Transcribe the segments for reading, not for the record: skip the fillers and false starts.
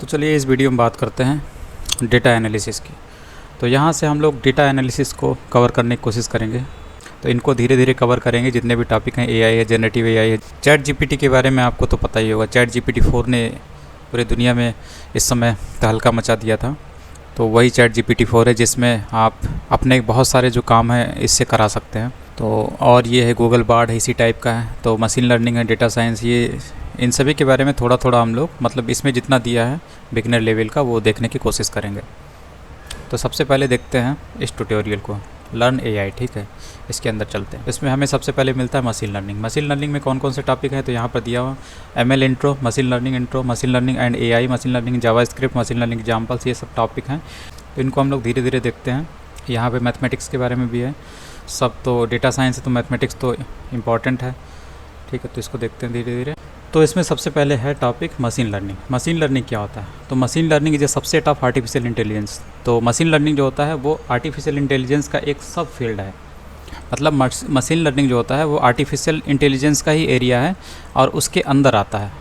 तो चलिए इस वीडियो में बात करते हैं डेटा एनालिसिस की। तो यहाँ से हम लोग डेटा एनालिसिस को कवर करने की कोशिश करेंगे। तो इनको धीरे धीरे कवर करेंगे जितने भी टॉपिक हैं। एआई है, जनरेटिव एआई है, चैट जीपीटी के बारे में आपको तो पता ही होगा। चैट जीपीटी 4 ने पूरी दुनिया में इस समय तहलका मचा दिया था। तो वही चैट जीपीटी 4 है जिसमें आप अपने बहुत सारे जो काम हैं इससे करा सकते हैं। तो और ये है गूगल बार्ड है, इसी टाइप का है। तो मशीन लर्निंग है, डेटा साइंस, ये इन सभी के बारे में थोड़ा थोड़ा हम लोग मतलब इसमें जितना दिया है बिगिनर लेवल का वो देखने की कोशिश करेंगे। तो सबसे पहले देखते हैं इस ट्यूटोरियल को, लर्न एआई। ठीक है, इसके अंदर चलते हैं। इसमें हमें सबसे पहले मिलता है मशीन लर्निंग। मशीन लर्निंग में कौन कौन से टॉपिक हैं तो यहाँ पर दिया हुआ ML intro, machine learning and AI, machine learning JavaScript, machine learning examples, ये सब टॉपिक हैं। तो इनको हम लोग धीरे धीरे देखते हैं। यहाँ पे मैथमेटिक्स के बारे में भी है सब। तो डेटा साइंस है तो मैथमेटिक्स तो इम्पॉर्टेंट है। ठीक है, तो इसको देखते हैं धीरे धीरे। तो इसमें सबसे पहले है topic machine learning. Machine learning क्या होता है? तो machine learning is a subset of artificial intelligence. तो मशीन लर्निंग जो होता है वो आर्टिफिशियल इंटेलिजेंस का एक सब फील्ड है। मतलब मशीन लर्निंग जो होता है वो आर्टिफिशियल इंटेलिजेंस का ही एरिया है और उसके अंदर आता है।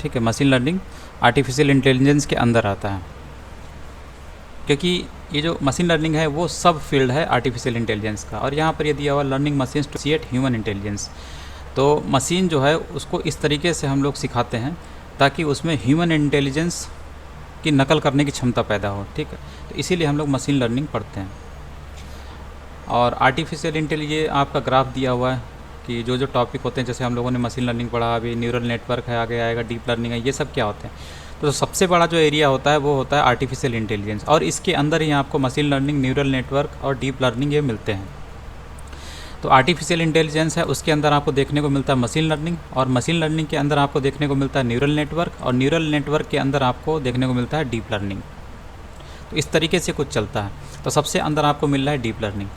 ठीक है, मशीन लर्निंग आर्टिफिशियल इंटेलिजेंस के अंदर आता है, क्योंकि ये जो मशीन लर्निंग है वो सब फील्ड है आर्टिफिशियल इंटेलिजेंस का। और यहाँ पर ये दिया हुआ learning machines to create human intelligence. तो मशीन जो है उसको इस तरीके से हम लोग सिखाते हैं ताकि उसमें ह्यूमन इंटेलिजेंस की नकल करने की क्षमता पैदा हो। ठीक है, तो इसीलिए हम लोग मशीन लर्निंग पढ़ते हैं। और आर्टिफिशियल इंटेलिजेंस आपका ग्राफ दिया हुआ है कि जो जो टॉपिक होते हैं, जैसे हम लोगों ने मशीन लर्निंग पढ़ा, अभी न्यूरल नेटवर्क है, आगे आएगा डीप लर्निंग है, ये सब क्या होते हैं। तो सबसे बड़ा जो एरिया होता है वो होता है आर्टिफिशियल इंटेलिजेंस, और इसके अंदर ही आपको मशीन लर्निंग, न्यूरल नेटवर्क और डीप लर्निंग ये मिलते हैं। तो आर्टिफिशियल इंटेलिजेंस है उसके अंदर आपको देखने को मिलता है मशीन लर्निंग, और मशीन लर्निंग के अंदर आपको देखने को मिलता है न्यूरल नेटवर्क, और न्यूरल नेटवर्क के अंदर आपको देखने को मिलता है डीप लर्निंग। तो इस तरीके से कुछ चलता है। तो सबसे अंदर आपको मिल रहा है डीप लर्निंग।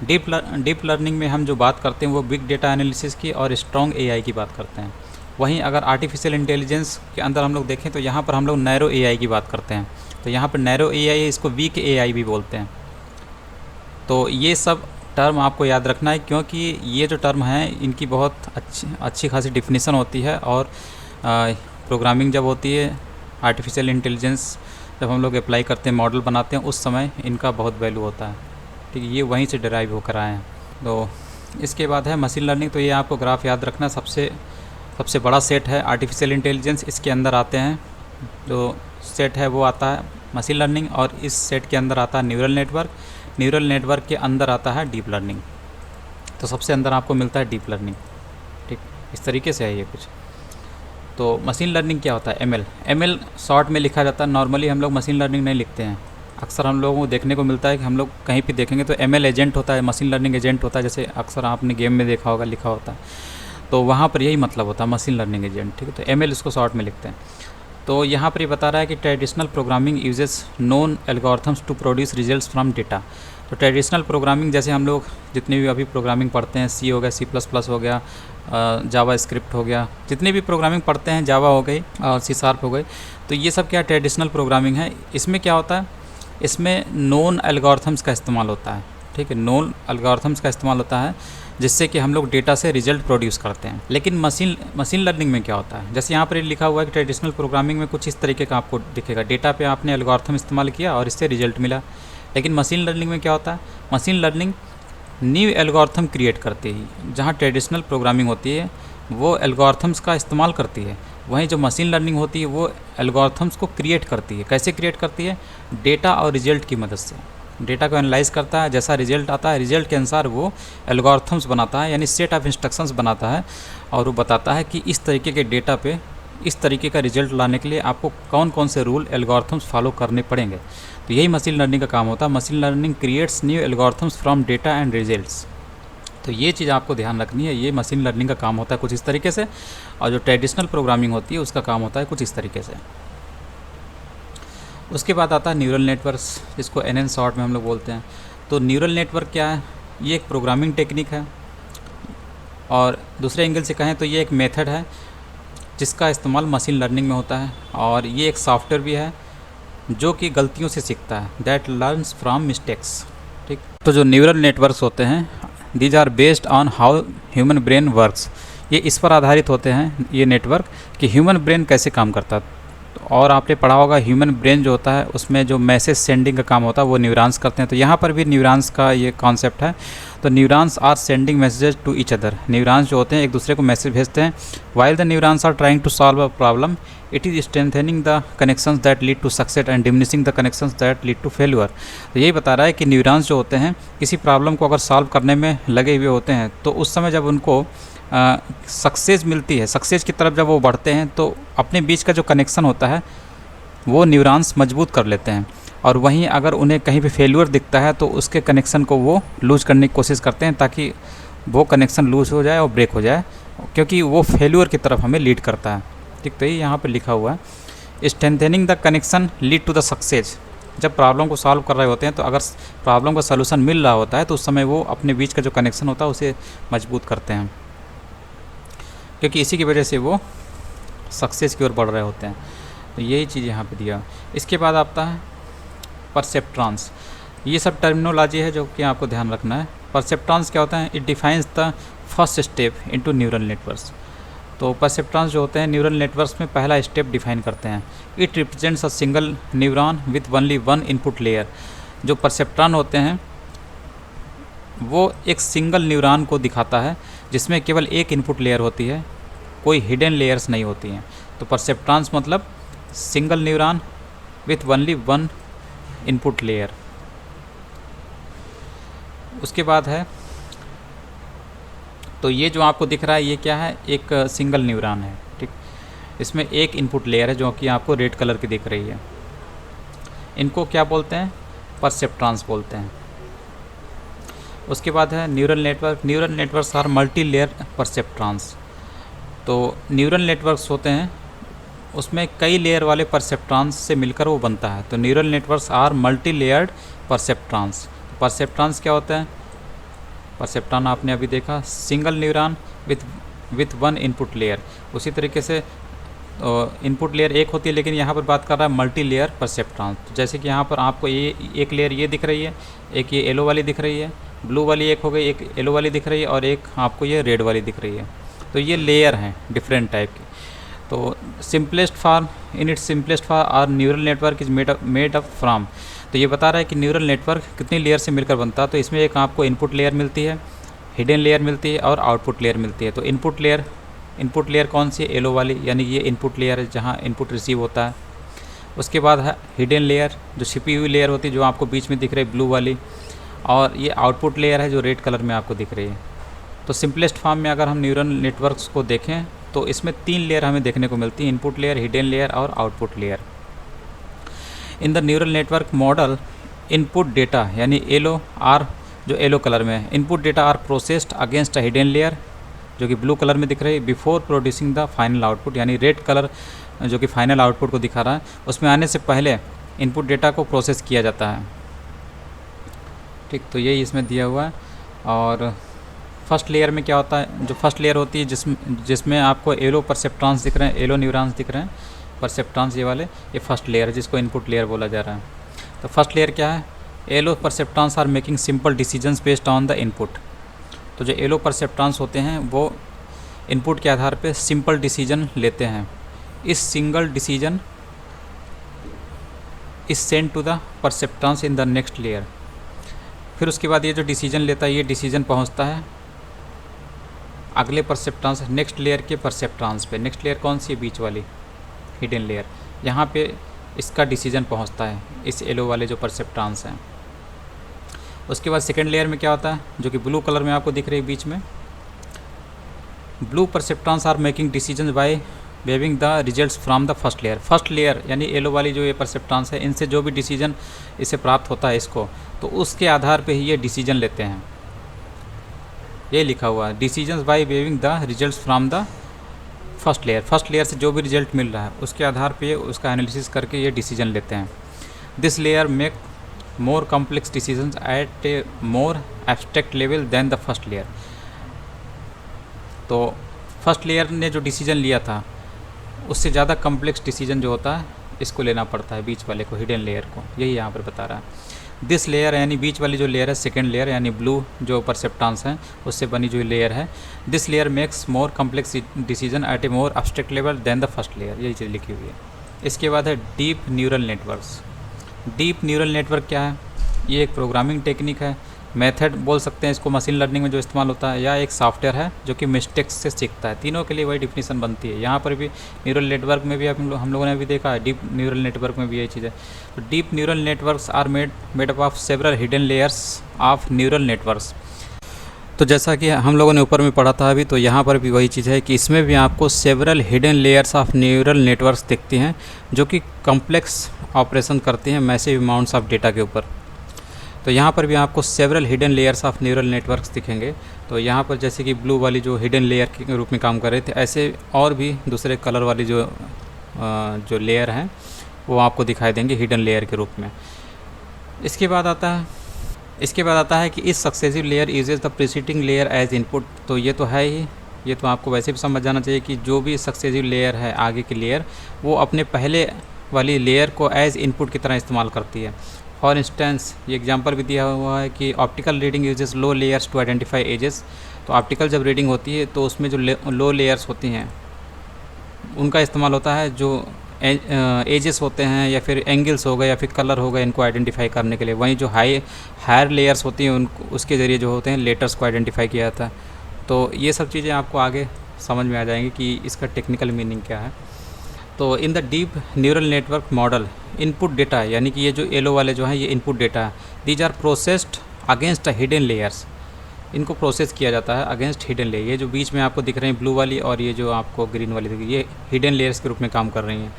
डीप लर्निंग में हम जो बात करते हैं वो बिग डेटा एनालिसिस की और स्ट्रॉन्ग एआई की बात करते हैं। वहीं अगर आर्टिफिशियल इंटेलिजेंस के अंदर हम लोग देखें तो यहाँ पर हम लोग नैरो एआई की बात करते हैं। तो यहाँ पर नैरो एआई, इसको वीक एआई भी बोलते हैं। तो ये सब टर्म आपको याद रखना है, क्योंकि ये जो टर्म हैं इनकी बहुत अच्छी खासी डिफिनीसन होती है। और प्रोग्रामिंग जब होती है, आर्टिफिशियल इंटेलिजेंस जब हम लोग अप्लाई करते हैं, मॉडल बनाते हैं, उस समय इनका बहुत वैल्यू होता है। ठीक है, ये वहीं से डिराइव होकर आए हैं। तो इसके बाद है मशीन लर्निंग। तो ये आपको ग्राफ याद रखना, सबसे बड़ा सेट है आर्टिफिशियल इंटेलिजेंस। इसके अंदर आते हैं जो सेट है वो आता है मशीन लर्निंग, और इस सेट के अंदर आता है न्यूरल नेटवर्क। न्यूरल नेटवर्क के अंदर आता है डीप लर्निंग। तो सबसे अंदर आपको मिलता है डीप लर्निंग। ठीक, इस तरीके से है ये कुछ। तो मशीन लर्निंग क्या होता है? एमएल शॉर्ट में लिखा जाता है। नॉर्मली हम लोग मशीन लर्निंग नहीं लिखते हैं। अक्सर हम लोगों को देखने को मिलता है कि हम लोग कहीं भी देखेंगे तो एमएल एजेंट होता है, मशीन लर्निंग एजेंट होता है। जैसे अक्सर आपने गेम में देखा होगा, लिखा होता है, तो वहाँ पर यही मतलब होता है मशीन लर्निंग एजेंट। ठीक है, तो एमएल इसको शॉर्ट में लिखते हैं। तो यहाँ पर ये बता रहा है कि traditional programming uses known algorithms to produce results from data. तो ट्रेडिशनल प्रोग्रामिंग, जैसे हम लोग जितने भी अभी प्रोग्रामिंग पढ़ते हैं, सी हो गया, C++ हो गया, जावा स्क्रिप्ट हो गया, जितने भी प्रोग्रामिंग पढ़ते हैं, जावा हो गई और C# हो गई, तो ये सब क्या ट्रेडिशनल प्रोग्रामिंग है। इसमें क्या होता है, इसमें नोन एल्गोरिथम्स का इस्तेमाल होता है। ठीक है, नोन एल्गोरिथम्स का इस्तेमाल होता है जिससे कि हम लोग डेटा से रिजल्ट प्रोड्यूस करते हैं। लेकिन मशीन लर्निंग में क्या होता है, जैसे यहाँ पर लिखा हुआ है कि ट्रेडिशनल प्रोग्रामिंग में कुछ इस तरीके का आपको दिखेगा, डेटा पे आपने एल्गोरिथम इस्तेमाल किया और इससे रिजल्ट मिला। लेकिन मशीन लर्निंग में क्या होता है, machine learning new algorithm create करती है। जहाँ ट्रेडिशनल प्रोग्रामिंग होती है वो एल्गोरिथम्स का इस्तेमाल करती है, वहीं जो मशीन लर्निंग होती है वो एल्गोरिथम्स को क्रिएट करती है। कैसे क्रिएट करती है? डेटा और रिजल्ट की मदद से। डेटा को एनालाइज करता है, जैसा रिजल्ट आता है रिजल्ट के अनुसार वो एल्गोरिथम्स बनाता है, यानी सेट ऑफ इंस्ट्रक्शंस बनाता है, और वो बताता है कि इस तरीके के डेटा पे इस तरीके का रिजल्ट लाने के लिए आपको कौन कौन से रूल एल्गोरिथम्स फॉलो करने पड़ेंगे। तो यही मशीन लर्निंग का काम होता है। Machine learning creates new algorithms from data and results. तो ये चीज़ आपको ध्यान रखनी है, ये मशीन लर्निंग का काम होता है कुछ इस तरीके से, और जो ट्रेडिशनल प्रोग्रामिंग होती है उसका काम होता है कुछ इस तरीके से। उसके बाद आता है न्यूरल नेटवर्क्स, जिसको NN शॉर्ट में हम लोग बोलते हैं। तो न्यूरल नेटवर्क क्या है? ये एक प्रोग्रामिंग टेक्निक है, और दूसरे एंगल से कहें तो ये एक मेथड है जिसका इस्तेमाल मशीन लर्निंग में होता है। और ये एक सॉफ्टवेयर भी है जो कि गलतियों से सीखता है, दैट लर्न्स फ्रॉम मिस्टेक्स। ठीक, तो जो न्यूरल नेटवर्क्स होते हैं, these are based on how human brain works. ये इस पर आधारित होते हैं ये नेटवर्क कि ह्यूमन ब्रेन कैसे काम करता है। और आपने पढ़ा होगा ह्यूमन ब्रेन जो होता है उसमें जो मैसेज सेंडिंग का काम होता है वो न्यूरॉन्स करते हैं। तो यहाँ पर भी न्यूरॉन्स का ये कॉन्सेप्ट है। तो neurons are sending messages to each other. Neurons जो होते हैं एक दूसरे को मैसेज भेजते हैं। While the neurons are trying to solve a problem, it is strengthening the connections that lead to success and diminishing the connections that lead to failure. तो यही बता रहा है कि न्यूरॉन्स जो होते हैं किसी प्रॉब्लम को अगर सॉल्व करने में लगे हुए होते हैं तो उस समय जब उनको सक्सेस मिलती है, सक्सेस की तरफ जब वो बढ़ते हैं तो अपने बीच का जो कनेक्शन होता है वो न्यूरॉन्स मजबूत कर लेते हैं। और वहीं अगर उन्हें कहीं पे फेल्यूर दिखता है तो उसके कनेक्शन को वो लूज करने की कोशिश करते हैं ताकि वो कनेक्शन लूज हो जाए और ब्रेक हो जाए, क्योंकि वो फेल्यूर की तरफ हमें लीड करता है। ठीक, तो ये यहाँ पे लिखा हुआ है strengthening the connection lead to the success. जब प्रॉब्लम को सॉल्व कर रहे होते हैं तो अगर प्रॉब्लम का सलूशन मिल रहा होता है तो उस समय वो अपने बीच का जो कनेक्शन होता है उसे मजबूत करते हैं, क्योंकि इसी की वजह से वो सक्सेस की ओर बढ़ रहे होते हैं। तो यही चीज़ यहाँ पे दिया। इसके बाद आता है परसेप्ट्रॉन्स। ये सब टर्मिनोलॉजी है जो कि आपको ध्यान रखना है। परसेप्ट्रॉन्स क्या होता है? It defines the first step into neural networks. तो परसेप्ट्रॉन्स जो होते हैं न्यूरल नेटवर्क्स में पहला स्टेप डिफाइन करते हैं। It represents a single neuron with only one input layer. जो परसेप्ट्रॉन होते हैं वो एक सिंगल न्यूरॉन को दिखाता है जिसमें केवल एक इनपुट लेयर होती है, कोई हिडन लेयर्स नहीं होती हैं। तो परसेप्ट्रॉन्स मतलब single neuron with only one input layer. उसके बाद है, तो ये जो आपको दिख रहा है ये क्या है? एक सिंगल न्यूरॉन है। ठीक, इसमें एक इनपुट लेयर है जो कि आपको रेड कलर की दिख रही है। इनको क्या बोलते हैं? परसेप्ट्रॉन्स बोलते हैं। उसके बाद है neural network. Neural networks are multi layer perceptrons. तो न्यूरल नेटवर्क्स होते हैं उसमें कई लेयर वाले परसेप्ट्रॉन्स से मिलकर वो बनता है। तो neural networks are multi layered perceptrons. Perceptrons क्या होता है? परसेप्ट्रॉन आपने अभी देखा, single neuron with one input layer. उसी तरीके से इनपुट लेयर एक होती है, लेकिन यहाँ पर बात कर रहा है मल्टी लेयर परसेप्ट्रॉन। तो जैसे कि यहाँ पर आपको ये एक लेयर ये दिख रही है, एक ये येलो वाली दिख रही है, ब्लू वाली एक हो गई, एक येलो वाली दिख रही है और एक आपको ये रेड वाली दिख रही है। तो ये लेयर हैं डिफरेंट टाइप की। तो simplest form, in its simplest form are neural network is made up from. तो ये बता रहा है कि न्यूरल नेटवर्क कितनी लेयर से मिलकर बनता है। तो इसमें एक आपको इनपुट लेयर मिलती है, हिडन लेयर मिलती है और आउटपुट लेयर मिलती है। तो इनपुट लेयर कौन सी है? येलो वाली, यानी ये इनपुट लेयर है जहाँ इनपुट रिसीव होता है। उसके बाद है हिडन लेयर, जो छिपी हुई लेयर होती है जो आपको बीच में दिख रही है ब्लू वाली, और ये आउटपुट लेयर है जो रेड कलर में आपको दिख रही है। तो सिंपलेस्ट फॉर्म में अगर हम न्यूरल नेटवर्क्स को देखें तो इसमें 3 लेयर हमें देखने को मिलती है, इनपुट लेयर, हिडन लेयर और output layer. In the neural network model input data यानी जो येलो कलर में है, input data are processed against a hidden layer जो कि ब्लू कलर में दिख रही है before producing the final output. यानी रेड कलर जो कि फाइनल आउटपुट को दिखा रहा है, उसमें आने से पहले इनपुट डेटा को प्रोसेस किया जाता है। ठीक, तो यही इसमें दिया हुआ है। और फर्स्ट लेयर में क्या होता है? जो फर्स्ट लेयर होती है जिसमें आपको येलो परसेप्ट्रॉन्स दिख रहे हैं, येलो न्यूरॉन्स दिख रहे हैं, परसेप्ट्रॉन्स ये वाले, ये फर्स्ट लेयर है जिसको इनपुट लेयर बोला जा रहा है। तो फर्स्ट लेयर क्या है? Yellow perceptrons are making simple decisions based on the input. तो जो येलो परसेप्ट्रॉन्स होते हैं वो इनपुट के आधार पे सिंपल डिसीजन लेते हैं। इस single decision is send to the perceptrons in the next layer. फिर उसके बाद ये जो डिसीजन लेता है ये डिसीजन पहुंचता है अगले परसेप्ट्रॉन्स नेक्स्ट लेयर के परसेप्ट्रॉन्स पे। नेक्स्ट लेयर कौन सी है? बीच वाली हिडन लेयर। यहाँ पे इसका डिसीजन पहुँचता है इस येलो वाले जो परसेप्ट्रॉन्स हैं। उसके बाद सेकेंड लेयर में क्या होता है? जो कि ब्लू कलर में आपको दिख रही है बीच में, blue perceptrons are making decision by weaving the results from the first layer. First layer यानी येलो वाली जो ये परसेप्ट्रॉन्स है, इनसे जो भी डिसीजन इसे प्राप्त होता है इसको, तो उसके आधार पे ही ये डिसीजन लेते हैं। ये लिखा हुआ है decisions by weaving the results from the first layer. First layer से जो भी रिजल्ट मिल रहा है उसके आधार पे उसका एनालिसिस करके ये डिसीजन लेते हैं। This layer make more complex decisions at a more abstract level than the first layer. तो फर्स्ट लेयर ने जो डिसीजन लिया था उससे ज़्यादा कॉम्प्लेक्स डिसीजन जो होता है इसको लेना पड़ता है, बीच वाले को, हिडन लेयर को। यही यहाँ पर बता रहा है। दिस लेयर यानी बीच वाली जो लेयर है, सेकेंड लेयर यानी ब्लू जो परसेप्ट्रॉन्स हैं उससे बनी जो लेयर है, this layer makes more complex decision at a more abstract level than the first layer. यही चीज़ लिखी हुई है। इसके बाद है deep neural networks. Deep neural network क्या है? ये एक प्रोग्रामिंग टेक्निक है, मेथड बोल सकते हैं इसको, मशीन लर्निंग में जो इस्तेमाल होता है, या एक सॉफ्टवेयर है जो कि मिस्टेक्स से सीखता है। तीनों के लिए वही डिफिनीशन बनती है। यहाँ पर भी न्यूरल नेटवर्क में भी हम लोगों ने भी देखा है, डीप न्यूरल नेटवर्क में भी यही चीज़ है। तो deep neural networks are made up of several hidden layers of neural networks. तो जैसा कि हम लोगों ने ऊपर में पढ़ा था अभी, तो यहाँ पर भी वही चीज़ है कि इसमें भी आपको several hidden layers of neural networks दिखती हैं, जो कि कॉम्प्लेक्स ऑपरेशन करती हैं मैसिव अमाउंट्स ऑफ डेटा के ऊपर। तो यहाँ पर भी आपको several hidden layers of neural networks दिखेंगे। तो यहाँ पर जैसे कि ब्लू वाली जो हिडन लेयर के रूप में काम कर रहे थे, ऐसे और भी दूसरे कलर वाली जो लेयर हैं वो आपको दिखाई देंगे हिडन लेयर के रूप में। इसके बाद आता है कि इस successive layer uses the preceding layer as input. तो ये तो है ही, ये तो आपको वैसे भी समझ जाना चाहिए कि जो भी सक्सेसिव लेयर है, आगे की लेयर, वो अपने पहले वाली लेयर को एज इनपुट की तरह इस्तेमाल करती है। फॉर इंस्टेंस ये एग्जांपल भी दिया हुआ है कि optical reading uses low layers to identify edges. तो ऑप्टिकल जब रीडिंग होती है तो उसमें जो लो लेयर्स होती हैं उनका इस्तेमाल होता है, जो एजेस होते हैं या फिर एंगल्स हो गए या फिर कलर हो गए, इनको आइडेंटिफाई करने के लिए। वहीं जो हायर लेयर्स होती हैं उनको, उसके ज़रिए जो होते हैं लेटर्स को आइडेंटिफाई किया जाता है। तो ये सब चीज़ें आपको आगे समझ में आ जाएंगी कि इसका टेक्निकल मीनिंग क्या है। तो in the deep neural network model input data, यानी कि ये जो येलो वाले जो हैं ये इनपुट डेटा है, these are processed against the hidden layers. इनको प्रोसेस किया जाता है अगेंस्ट हिडन लेयर। ये जो बीच में आपको दिख रहे हैं ब्लू वाली और ये जो आपको ग्रीन वाली दिख रही है, ये हिडन लेयर्स के रूप में काम कर रही हैं।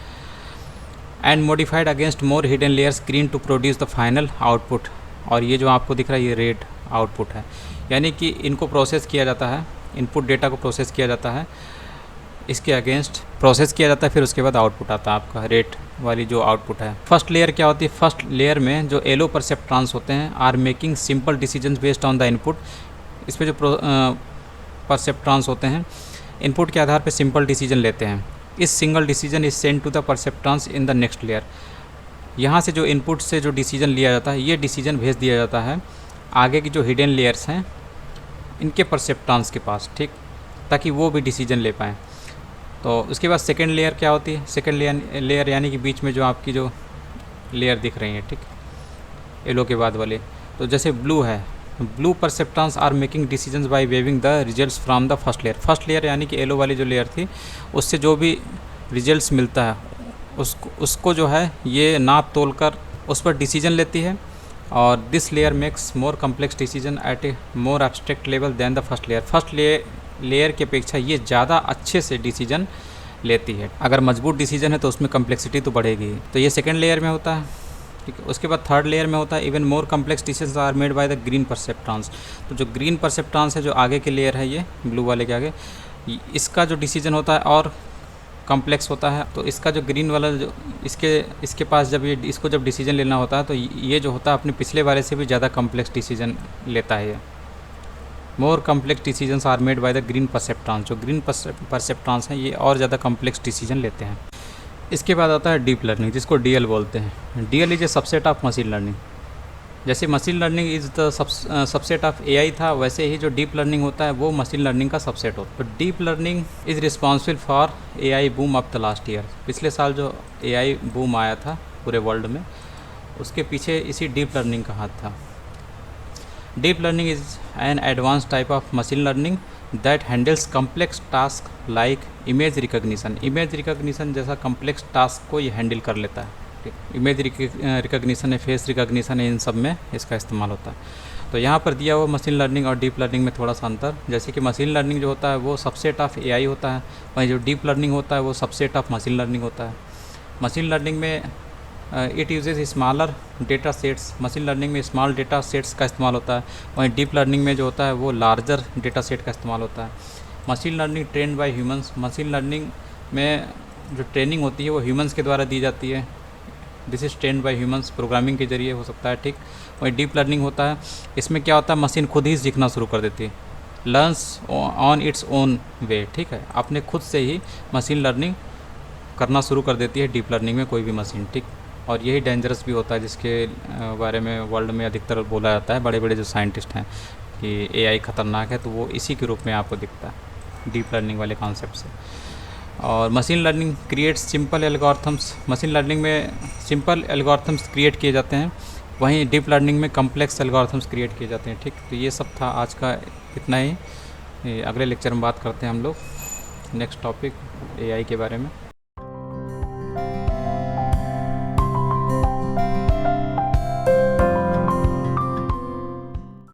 And modified against more hidden layers green to produce the final output. और ये जो आपको दिख रहा है ये रेड आउटपुट है, यानी कि इनको प्रोसेस किया जाता है, इनपुट डेटा को प्रोसेस किया जाता है, इसके अगेंस्ट प्रोसेस किया जाता है, फिर उसके बाद आउटपुट आता है आपका रेड वाली जो आउटपुट है। फर्स्ट लेयर क्या होती है? फर्स्ट लेयर में जो येलो परसेप्ट्रॉन्स होते हैं are making simple decisions based on the input. इस पर जो परसेप्ट्रॉन्स होते हैं इनपुट के आधार पर सिंपल डिसीजन लेते हैं। इस single decision is send to the perceptrons in the next layer. यहाँ से जो इनपुट से जो डिसीजन लिया जाता है, ये डिसीजन भेज दिया जाता है आगे की जो हिडन लेयर्स हैं इनके परसेप्ट्रॉन्स के पास, ठीक, ताकि वो भी डिसीजन ले पाएँ। तो उसके बाद सेकेंड लेयर क्या होती है? सेकेंड लेयर यानी कि बीच में जो आपकी जो लेयर दिख रही है, ठीक, येलो के बाद वाले। तो जैसे ब्लू है, blue perceptrons are making decisions by weaving the results from the first layer. First layer यानी कि येलो वाली जो लेयर थी उससे जो भी रिजल्ट्स मिलता है उसको जो है ये नाप तोल कर उस पर डिसीजन लेती है। और this layer makes more complex decision at a more abstract level than the first layer. First layer की अपेक्षा ये ज़्यादा अच्छे से डिसीजन लेती है। अगर मजबूत डिसीजन है तो उसमें कम्प्लेक्सिटी तो बढ़ेगी। तो ये सेकेंड लेयर में होता है, ठीक है। उसके बाद थर्ड लेयर में होता है even more complex decisions are made by the green perceptrons. तो जो ग्रीन परसेप्ट्रॉन्स है, जो आगे के लेयर है, ये ब्लू वाले के आगे, इसका जो डिसीजन होता है और कम्प्लेक्स होता है। तो इसका जो ग्रीन वाला जो इसके पास जब इसको जब डिसीजन लेना होता है तो ये जो होता है अपने पिछले वाले से भी ज़्यादा कम्प्लेक्स डिसीजन लेता है। ये more complex decisions are made by the green perceptrons. जो ग्रीन परसेप्ट्रॉन्स हैं ये और ज़्यादा कम्प्लेक्स डिसीजन लेते हैं। इसके बाद आता है डीप लर्निंग, जिसको डीएल बोलते हैं। DL is a subset of machine learning. जैसे machine learning is the subset of AI था, वैसे ही जो डीप लर्निंग होता है वो मशीन लर्निंग का सबसेट होता है। तो deep learning is responsible for AI boom of the last year. पिछले साल जो एआई बूम आया था पूरे वर्ल्ड में, उसके पीछे इसी डीप लर्निंग का हाथ था। Deep learning is an advance type of machine learning that handles complex task like image recognition. Image recognition जैसा कम्प्लेक्स टास्क को ये हैंडल कर लेता है। इमेज रिकग्निशन है, फेस रिकग्निशन है, इन सब में इसका इस्तेमाल होता है। तो यहाँ पर दिया हुआ मशीन लर्निंग और डीप लर्निंग में थोड़ा सा अंतर। जैसे कि मशीन लर्निंग जो होता है वो सबसेट ऑफ एआई होता है, वहीं जो डीप लर्निंग होता है वो सबसेट ऑफ मशीन लर्निंग होता है। मशीन लर्निंग में it uses smaller data sets. Machine learning में स्मॉल डेटा सेट्स का इस्तेमाल होता है, वहीं डीप लर्निंग में जो होता है वो लार्जर डेटा सेट का इस्तेमाल होता है। Machine learning trend bye humans. Machine learning में जो ट्रेनिंग होती है वो ह्यूमंस के द्वारा दी जाती है। This is trend bye humans, programming के जरिए हो सकता है, ठीक। वहीं डीप लर्निंग होता है, इसमें क्या होता है मशीन खुद ही सीखना शुरू कर देती है, learns on its own way, ठीक है। अपने खुद से ही मशीन लर्निंग करना शुरू कर देती है डीप लर्निंग में कोई भी मशीन, ठीक। और यही डेंजरस भी होता है, जिसके बारे में वर्ल्ड में अधिकतर बोला जाता है, बड़े बड़े जो साइंटिस्ट हैं कि एआई ख़तरनाक है, तो वो इसी के रूप में आपको दिखता है डीप लर्निंग वाले कॉन्सेप्ट से। और machine learning creates simple algorithms, machine learning में सिंपल एल्गोरिथम्स क्रिएट किए जाते हैं, वहीं डीप लर्निंग में कम्प्लेक्स एल्गोरिथम्स क्रिएट किए जाते हैं। ठीक, तो ये सब था आज का, इतना ही। अगले लेक्चर में बात करते हैं हम लोग नेक्स्ट टॉपिक एआई के बारे में।